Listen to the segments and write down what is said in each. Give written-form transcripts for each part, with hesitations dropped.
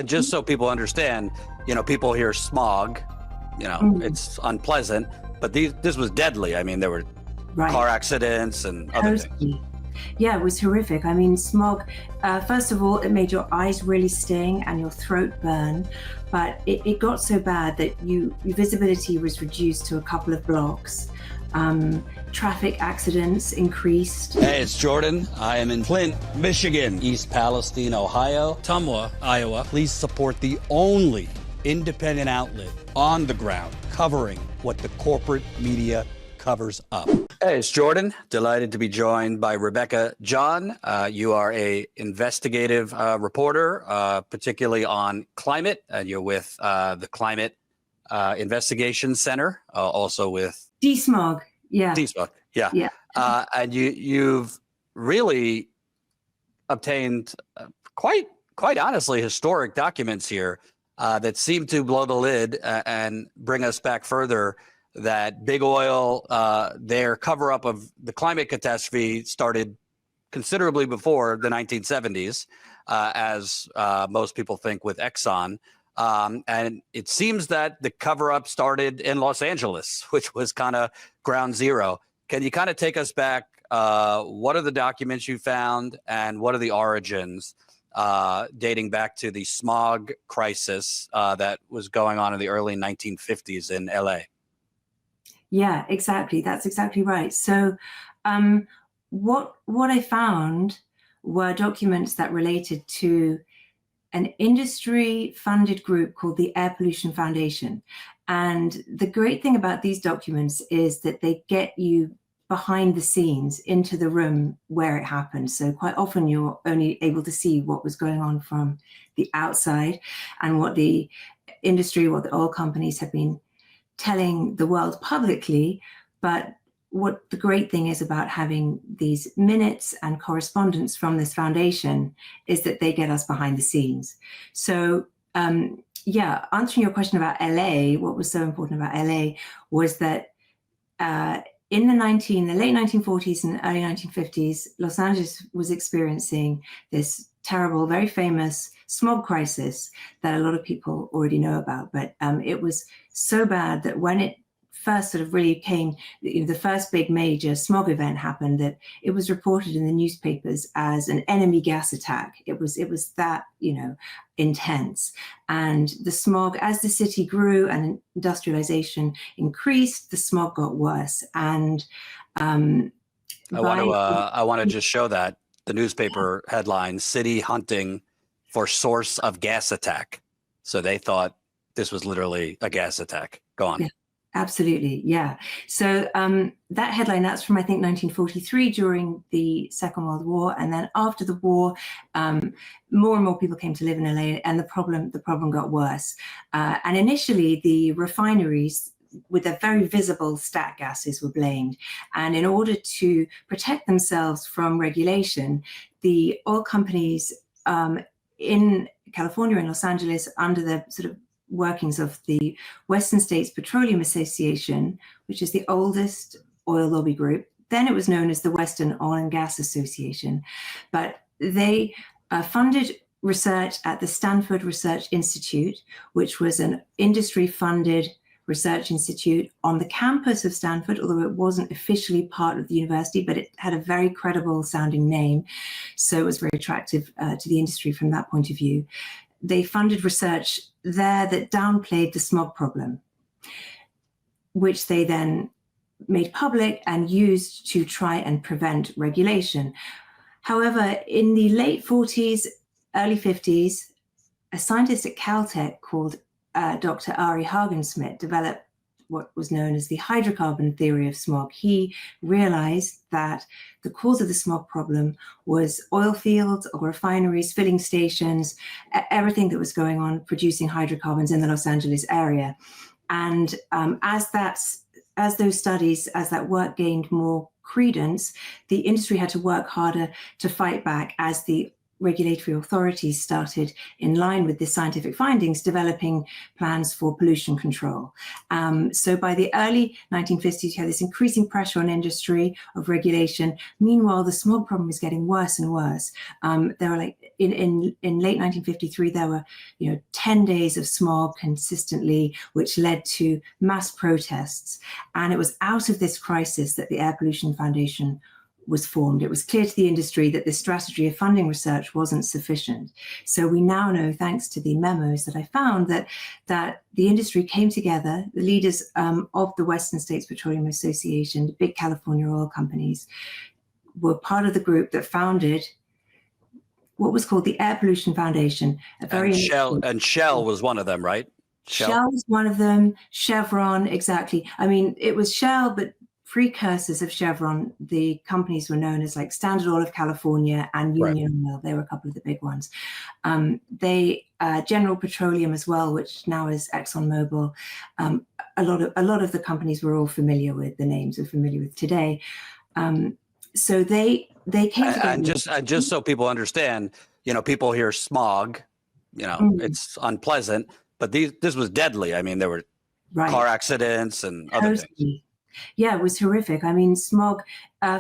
just so people understand, people hear smog, it's unpleasant, but this was deadly. I mean, there were car accidents and other things. Yeah, it was horrific. I mean, smog, first of all, it made your eyes really sting and your throat burn, but it got so bad that your visibility was reduced to a couple of blocks. Traffic accidents increased. Hey, it's Jordan. I am in Flint, Michigan, East Palestine, Ohio, Tumwa, Iowa. Please support the only independent outlet on the ground covering what the corporate media covers up. Hey, it's Jordan. Delighted to be joined by Rebecca John. You are a investigative reporter, particularly on climate, and you're with the Climate Investigation Center, also with DSMOG. Yeah. DSMOG. Yeah. And you've really obtained quite honestly historic documents here that seem to blow the lid and bring us back further. That big oil, their cover-up of the climate catastrophe started considerably before the 1970s, as most people think with Exxon. And it seems that the cover-up started in Los Angeles, which was kind of ground zero. Can you kind of take us back? What are the documents you found, and what are the origins dating back to the smog crisis that was going on in the early 1950s in LA? Yeah, exactly. That's exactly right. So what I found were documents that related to an industry-funded group called the Air Pollution Foundation. And the great thing about these documents is that they get you behind the scenes into the room where it happened. So quite often you're only able to see what was going on from the outside and what the industry, what the oil companies have been telling the world publicly. But what the great thing is about having these minutes and correspondence from this foundation is that they get us behind the scenes. So answering your question about LA, what was so important about LA was that in the late 1940s and early 1950s, Los Angeles was experiencing this terrible, very famous smog crisis that a lot of people already know about. But it was so bad that when it first sort of really came, the first big major smog event happened, that it was reported in the newspapers as an enemy gas attack. It was that, intense. And the smog, as the city grew and industrialization increased, the smog got worse. And I want to just show that the newspaper headline: "City hunting for source of gas attack." So they thought this was literally a gas attack. Go on. Yeah, absolutely. Yeah. So that headline, that's from, I think, 1943 during the Second World War. And then after the war, more and more people came to live in LA, and the problem got worse. And initially the refineries with their very visible stat gases were blamed. And in order to protect themselves from regulation, the oil companies in California and Los Angeles, under the sort of workings of the Western States Petroleum Association, which is the oldest oil lobby group. Then it was known as the Western Oil and Gas Association. But they funded research at the Stanford Research Institute, which was an industry-funded research institute on the campus of Stanford, although it wasn't officially part of the university, but it had a very credible sounding name. So it was very attractive to the industry from that point of view. They funded research there that downplayed the smog problem, which they then made public and used to try and prevent regulation. However, in the late 40s, early 50s, a scientist at Caltech called Dr. Ari Haagen-Smit developed what was known as the hydrocarbon theory of smog. He realized that the cause of the smog problem was oil fields or refineries, filling stations, everything that was going on producing hydrocarbons in the Los Angeles area. And as that work gained more credence, the industry had to work harder to fight back as the regulatory authorities started, in line with the scientific findings, developing plans for pollution control. So by the early 1950s, you had this increasing pressure on industry of regulation. Meanwhile, the smog problem was getting worse and worse. There were like in late 1953, there were 10 days of smog consistently, which led to mass protests. And it was out of this crisis that the Air Pollution Foundation was formed. It was clear to the industry that this strategy of funding research wasn't sufficient. So we now know, thanks to the memos that I found, that the industry came together, the leaders of the Western States Petroleum Association, the big California oil companies, were part of the group that founded what was called the Air Pollution Foundation. And Shell was one of them, right? Shell was one of them. Chevron, exactly. I mean, it was Shell, but precursors of Chevron, the companies were known as like Standard Oil of California and Union Oil. They were a couple of the big ones. General Petroleum as well, which now is ExxonMobil. A lot of the companies we're all familiar with, the names we're familiar with today. So they came together. And just so people understand, people hear smog, it's unpleasant, but this was deadly. I mean, there were car accidents and other things. Yeah, it was horrific. I mean, smog,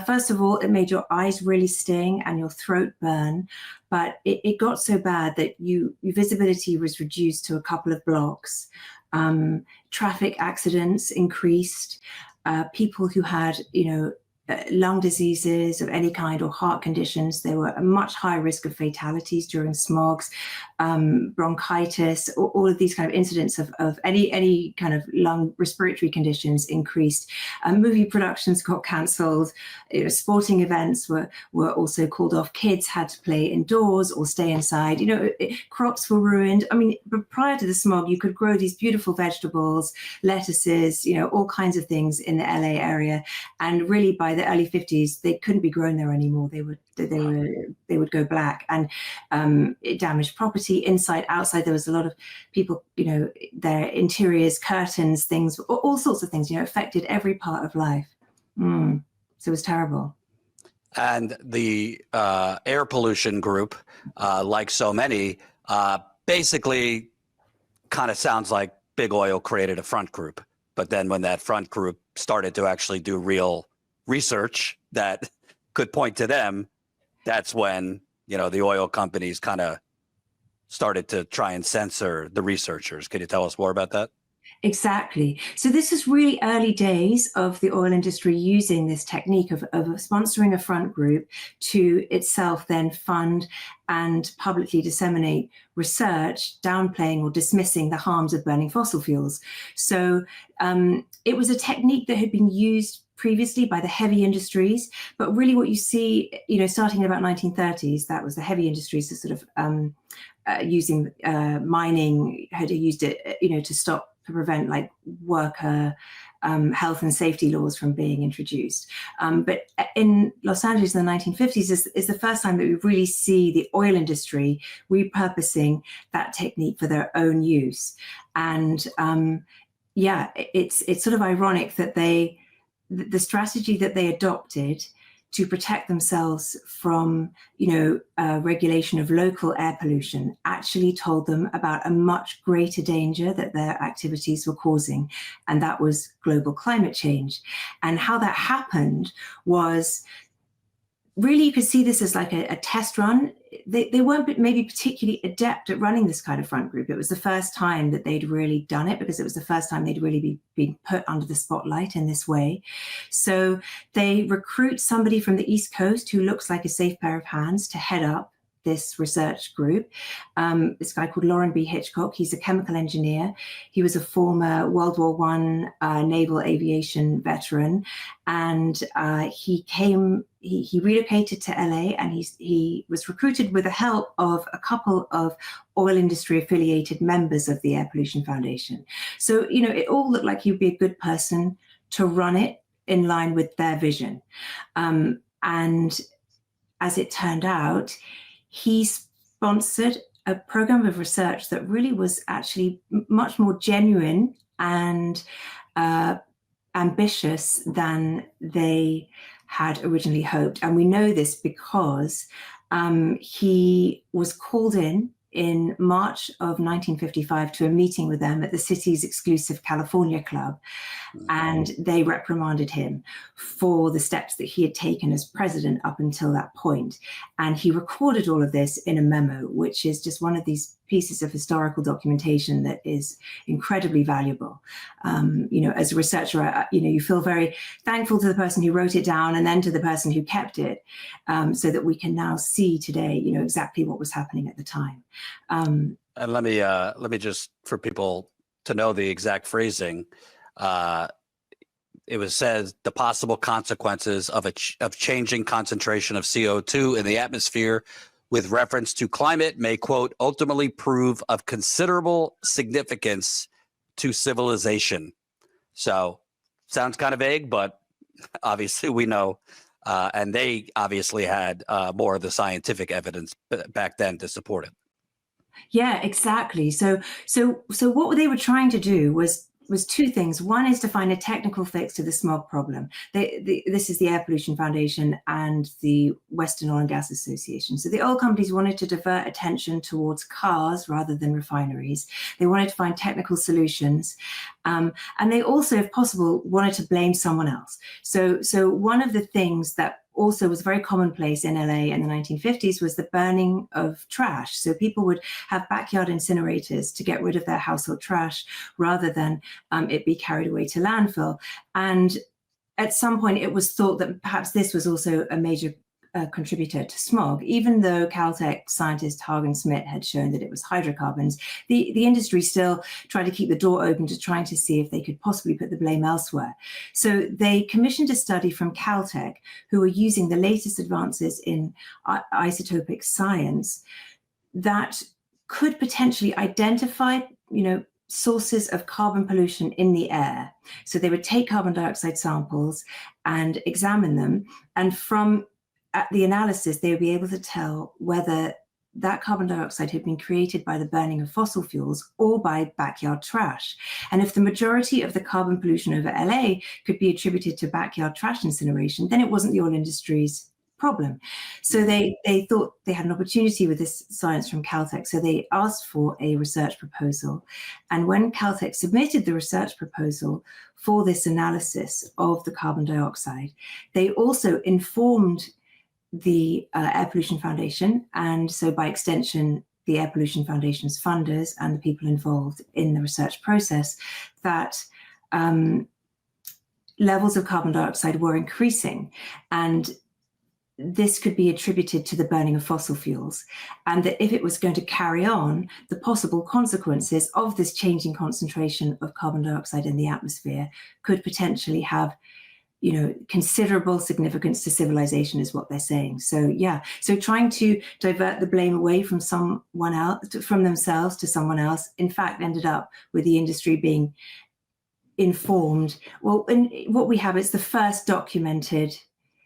first of all, it made your eyes really sting and your throat burn, but it got so bad that your visibility was reduced to a couple of blocks. Traffic accidents increased. People who had, lung diseases of any kind or heart conditions, there were a much higher risk of fatalities during smogs, bronchitis, all of these kind of incidents of any kind of lung respiratory conditions increased. Movie productions got cancelled. Sporting events were also called off. Kids had to play indoors or stay inside. Crops were ruined. I mean, but prior to the smog, you could grow these beautiful vegetables, lettuces, all kinds of things in the LA area. And really by the early 50s, they couldn't be grown there anymore. They would go black, and it damaged property inside, outside. There was a lot of people, their interiors, curtains, things, all sorts of things, affected every part of life. So it was terrible. And the air pollution group, like so many, basically kind of sounds like big oil created a front group. But then when that front group started to actually do real research that could point to them, that's when, the oil companies kind of started to try and censor the researchers. Can you tell us more about that? Exactly. So this is really early days of the oil industry using this technique of sponsoring a front group to itself then fund and publicly disseminate research, downplaying or dismissing the harms of burning fossil fuels. So it was a technique that had been used previously by the heavy industries, but really what you see, starting in about 1930s, that was the heavy industries that sort of using mining had used it, to prevent like worker health and safety laws from being introduced. But in Los Angeles in the 1950s is the first time that we really see the oil industry repurposing that technique for their own use. And it's sort of ironic that the strategy that they adopted to protect themselves from, regulation of local air pollution actually told them about a much greater danger that their activities were causing, and that was global climate change. And how that happened was, really, you could see this as like a test run. They weren't maybe particularly adept at running this kind of front group. It was the first time that they'd really done it, because it was the first time they'd really been put under the spotlight in this way. So they recruit somebody from the East Coast who looks like a safe pair of hands to head up this research group. This guy called Loren B. Hitchcock. He's a chemical engineer. He was a former World War I naval aviation veteran, and he relocated to LA, and he was recruited with the help of a couple of oil industry affiliated members of the Air Pollution Foundation. So, it all looked like he'd be a good person to run it in line with their vision. And as it turned out, he sponsored a program of research that really was actually much more genuine and ambitious than they had originally hoped. And we know this because he was called in in March of 1955 to a meeting with them at the city's exclusive California Club, and they reprimanded him for the steps that he had taken as president up until that point. And he recorded all of this in a memo, which is just one of these pieces of historical documentation that is incredibly valuable. You know, as a researcher, you know, you feel very thankful to the person who wrote it down and then to the person who kept it, so that we can now see today, you know, exactly what was happening at the time. And let me just, for people to know the exact phrasing, it was said the possible consequences of changing concentration of CO2 in the atmosphere with reference to climate may, quote, ultimately prove of considerable significance to civilization. So sounds kind of vague, but obviously we know, and they obviously had more of the scientific evidence back then to support it. Yeah, exactly. So what they were trying to do was two things. One is to find a technical fix to the smog problem. This is the Air Pollution Foundation and the Western Oil and Gas Association. So the oil companies wanted to divert attention towards cars rather than refineries. They wanted to find technical solutions. And they also, if possible, wanted to blame someone else. So one of the things that also was very commonplace in LA in the 1950s was the burning of trash. So people would have backyard incinerators to get rid of their household trash rather than it be carried away to landfill. And at some point it was thought that perhaps this was also a major contributor to smog. Even though Caltech scientist Hagen Smith had shown that it was hydrocarbons, the industry still tried to keep the door open to trying to see if they could possibly put the blame elsewhere. So they commissioned a study from Caltech, who were using the latest advances in isotopic science that could potentially identify, you know, sources of carbon pollution in the air. So they would take carbon dioxide samples and examine them, and from the analysis, they would be able to tell whether that carbon dioxide had been created by the burning of fossil fuels or by backyard trash. And if the majority of the carbon pollution over LA could be attributed to backyard trash incineration, then it wasn't the oil industry's problem. So they thought they had an opportunity with this science from Caltech. So they asked for a research proposal. And when Caltech submitted the research proposal for this analysis of the carbon dioxide, they also informed the Air Pollution Foundation, and so by extension, the Air Pollution Foundation's funders and the people involved in the research process, that levels of carbon dioxide were increasing. And this could be attributed to the burning of fossil fuels, and that if it was going to carry on, the possible consequences of this changing concentration of carbon dioxide in the atmosphere could potentially have, you know, considerable significance to civilization, is what they're saying. So yeah, so trying to divert the blame away from someone else, from themselves to someone else, in fact, ended up with the industry being informed. Well, and what we have is the first documented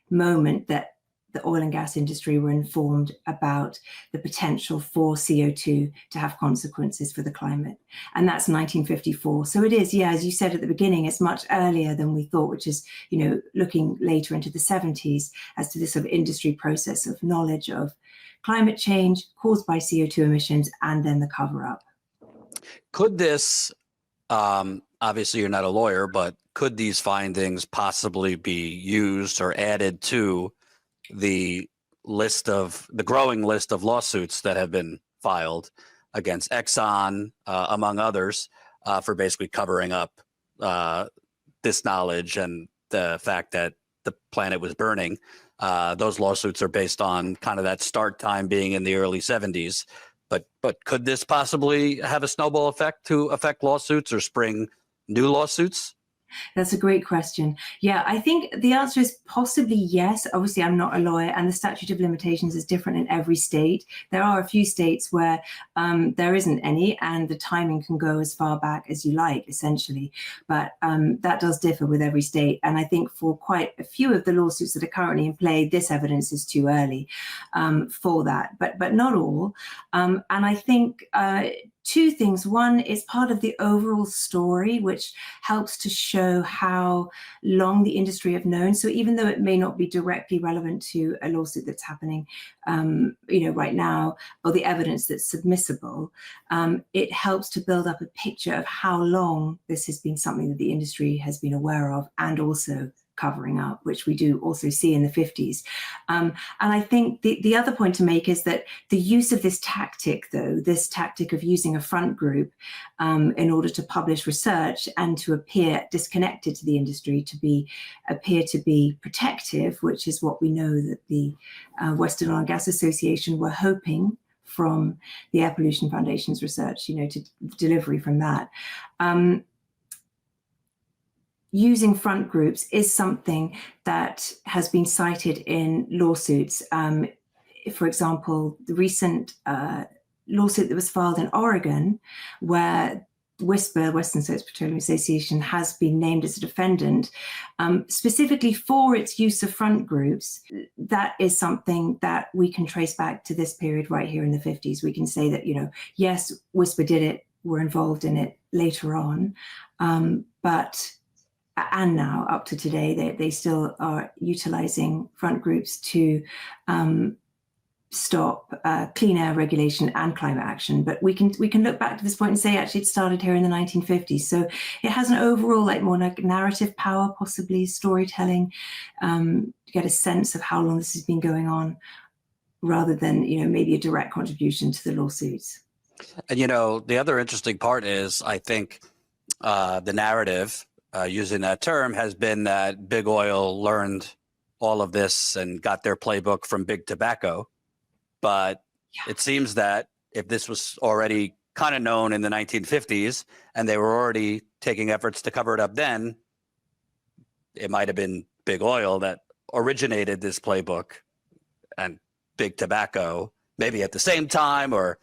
moment that the oil and gas industry were informed about the potential for CO2 to have consequences for the climate. And that's 1954. So it is, yeah, as you said at the beginning, it's much earlier than we thought, which is, you know, looking later into the 70s as to this sort of industry process of knowledge of climate change caused by CO2 emissions and then the cover up. Could this, obviously you're not a lawyer, but could these findings possibly be used or added to the growing list of lawsuits that have been filed against Exxon, among others, for basically covering up this knowledge and the fact that the planet was burning? Those lawsuits are based on kind of that start time being in the early 70s. But could this possibly have a snowball effect to affect lawsuits or spring new lawsuits? That's a great question. Yeah, I think the answer is possibly yes. Obviously, I'm not a lawyer, and the statute of limitations is different in every state. There are a few states where there isn't any, and the timing can go as far back as you like, essentially. But that does differ with every state. And I think for quite a few of the lawsuits that are currently in play, this evidence is too early for that, but not all. And I think two things. One is part of the overall story, which helps to show how long the industry have known. So even though it may not be directly relevant to a lawsuit that's happening, right now, or the evidence that's submissible, it helps to build up a picture of how long this has been something that the industry has been aware of and also covering up, which we do also see in the 50s. And I think the other point to make is that the use of this tactic, though, this tactic of using a front group in order to publish research and to appear disconnected to the industry, appear to be protective, which is what we know that the Western Oil and Gas Association were hoping from the Air Pollution Foundation's research, to delivery from that. Using front groups is something that has been cited in lawsuits. For example, the recent lawsuit that was filed in Oregon, where WSPA, Western States Petroleum Association, has been named as a defendant, specifically for its use of front groups. That is something that we can trace back to this period right here in the 50s. We can say that, yes, WSPA did it, we're involved in it later on, and now up to today, they still are utilizing front groups to stop clean air regulation and climate action. But we can look back to this point and say, actually, it started here in the 1950s. So it has an overall, more like narrative power, possibly storytelling, to get a sense of how long this has been going on, rather than, maybe a direct contribution to the lawsuits. And, the other interesting part is, I think, the narrative, using that term, has been that Big Oil learned all of this and got their playbook from Big Tobacco. But it seems that if this was already kind of known in the 1950s and they were already taking efforts to cover it up then, it might have been Big Oil that originated this playbook and Big Tobacco maybe at the same time, or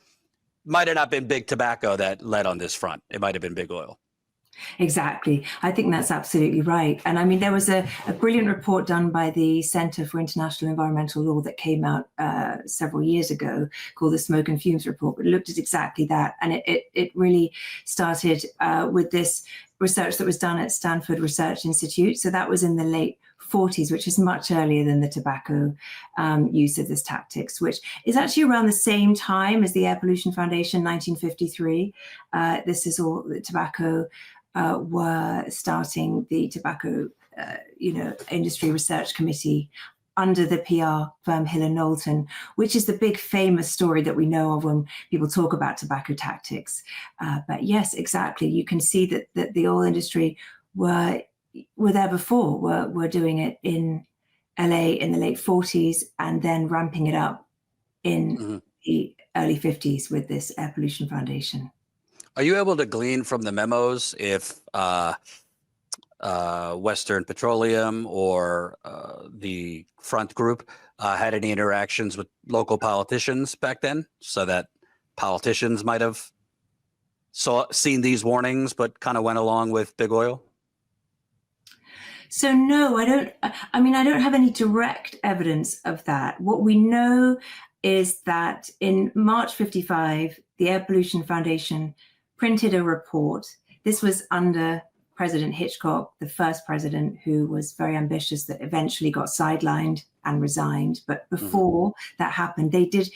might have not been Big Tobacco that led on this front. It might have been Big Oil. Exactly. I think that's absolutely right. And I mean, there was a brilliant report done by the Center for International Environmental Law that came out several years ago called the Smoke and Fumes Report, but it looked at exactly that. And it really started with this research that was done at Stanford Research Institute. So that was in the late 40s, which is much earlier than the tobacco use of this tactics, which is actually around the same time as the Air Pollution Foundation, 1953. This is all the tobacco were starting the tobacco, industry research committee under the PR firm Hill and Knowlton, which is the big famous story that we know of when people talk about tobacco tactics. But yes, exactly. You can see that the oil industry were there before, were doing it in LA in the late 40s and then ramping it up in the early 50s with this Air Pollution Foundation. Are you able to glean from the memos if Western Petroleum or the front group had any interactions with local politicians back then, so that politicians might have seen these warnings but kind of went along with Big Oil? So no, I don't have any direct evidence of that. What we know is that in March 55, the Air Pollution Foundation printed a report. This was under President Hitchcock, the first president, who was very ambitious, that eventually got sidelined and resigned. But before that happened, they did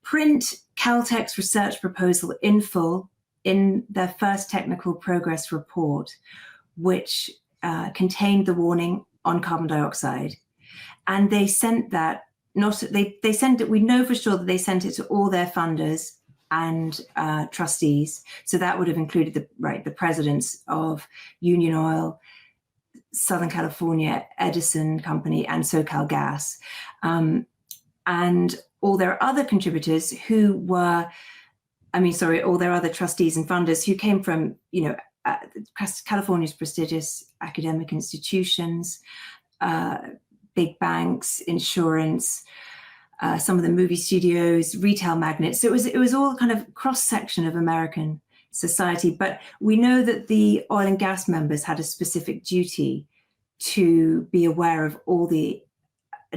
print Caltech's research proposal in full in their first technical progress report, which contained the warning on carbon dioxide. And they sent that, they sent it, we know for sure that they sent it to all their funders and trustees. So that would have included the presidents of Union Oil, Southern California Edison Company, and SoCal Gas, and all their other contributors who were, all their other trustees and funders who came from, California's prestigious academic institutions, big banks, insurance, some of the movie studios, retail magnates. So it was all kind of cross-section of American society. But we know that the oil and gas members had a specific duty to be aware of all the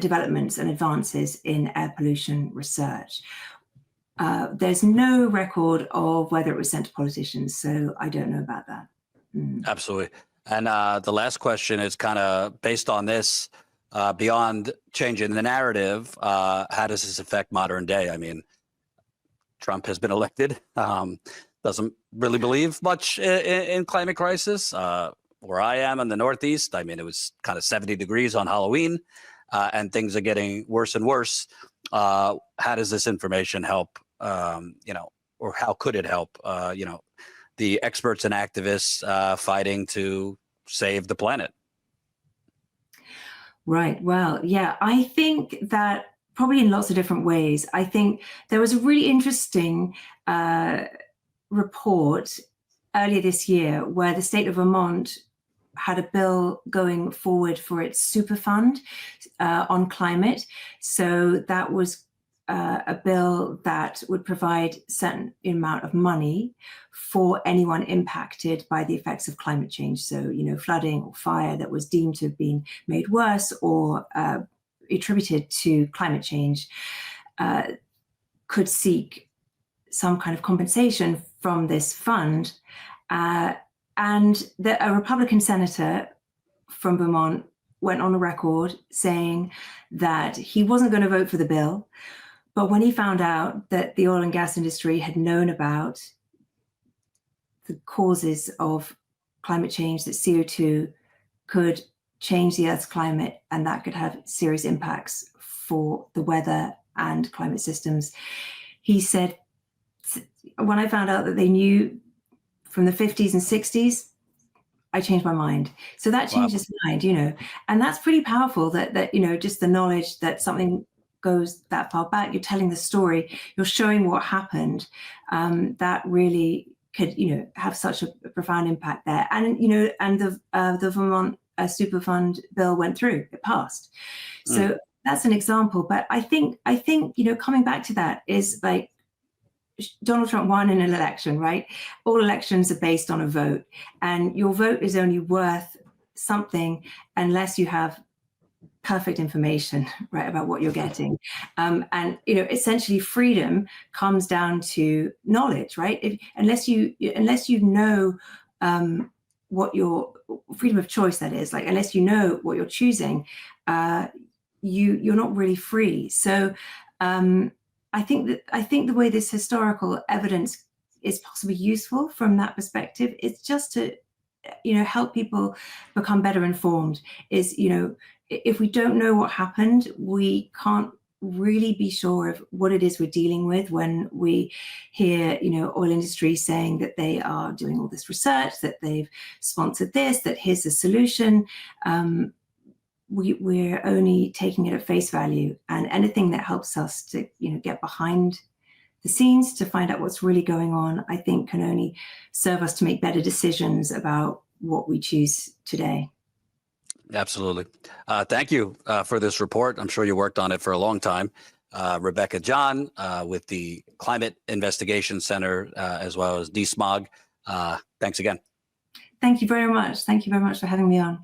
developments and advances in air pollution research. there's no record of whether it was sent to politicians, so I don't know about that. Absolutely. And the last question is kind of based on this, beyond changing the narrative, how does this affect modern day? I mean, Trump has been elected, doesn't really believe much in climate crisis. Where I am in the Northeast, I mean, it was kind of 70 degrees on Halloween, and things are getting worse and worse. How does this information help, or how could it help, the experts and activists fighting to save the planet? Right. Well, yeah, I think that probably in lots of different ways. I think there was a really interesting report earlier this year where the state of Vermont had a bill going forward for its super fund on climate. So that was a bill that would provide a certain amount of money for anyone impacted by the effects of climate change. So, flooding or fire that was deemed to have been made worse or attributed to climate change could seek some kind of compensation from this fund. And a Republican senator from Vermont went on the record saying that he wasn't going to vote for the bill. But when he found out that the oil and gas industry had known about the causes of climate change, that CO2 could change the Earth's climate and that could have serious impacts for the weather and climate systems, he said, when I found out that they knew from the 50s and 60s, I changed my mind. So that changed his mind, and that's pretty powerful that just the knowledge that something goes that far back, you're telling the story, you're showing what happened, that really could, have such a profound impact there. And, and the Vermont Superfund bill went through, it passed. So that's an example. But I think, coming back to that is like, Donald Trump won in an election, right? All elections are based on a vote, and your vote is only worth something unless you have perfect information, right, about what you're getting. And essentially freedom comes down to knowledge, right? Unless you know what your freedom of choice, that is, like, unless you know what you're choosing, you're not really free. So I think the way this historical evidence is possibly useful from that perspective is just to, help people become better informed. Is, if we don't know what happened, we can't really be sure of what it is we're dealing with when we hear, oil industry saying that they are doing all this research, that they've sponsored this, that here's the solution. We're only taking it at face value, and anything that helps us to, get behind the scenes to find out what's really going on, I think can only serve us to make better decisions about what we choose today. Absolutely. Thank you for this report. I'm sure you worked on it for a long time. Rebecca John with the Climate Investigation Center, as well as DSMOG. Thanks again. Thank you very much. Thank you very much for having me on.